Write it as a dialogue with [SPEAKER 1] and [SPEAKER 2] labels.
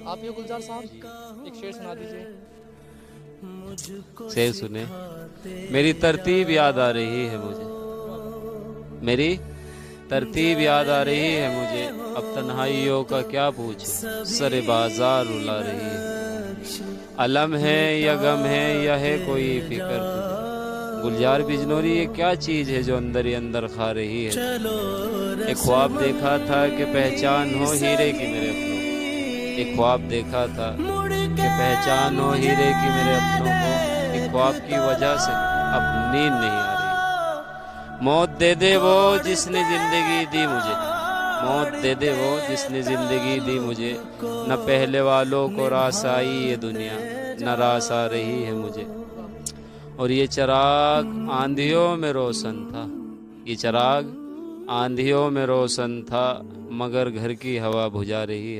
[SPEAKER 1] آپ یہ گلزار صاحب ایک شعر سنا دیجئے۔
[SPEAKER 2] شعر سنے۔ میری ترتیب یاد آ رہی ہے مجھے، میری ترتیب یاد آ رہی ہے مجھے، اب تنہائیوں کا کیا پوچھے، سر بازار رلا رہی ہے۔ علم ہے یا غم ہے یا ہے کوئی فکر تجھے، گلزار بجنوری یہ کیا چیز ہے جو اندر ہی اندر کھا رہی ہے۔ ایک خواب دیکھا تھا کہ پہچان ہو ہیرے کی میرے اپنوں کو، ایک خواب دیکھا تھا کہ پہچان ہو ہیرے کی میرے اپنوں کو، ایک خواب کی وجہ سے اب نیند نہیں آ رہی۔ موت دے دے وہ جس نے زندگی دی مجھے، موت دے دے وہ جس نے زندگی دی مجھے، نہ پہلے والوں کو راس آئی یہ دنیا، نہ راس آ رہی ہے مجھے۔ اور یہ چراغ آندھیوں میں روشن تھا، یہ چراغ آندھیوں میں روشن تھا، مگر گھر کی ہوا بجھا رہی ہے۔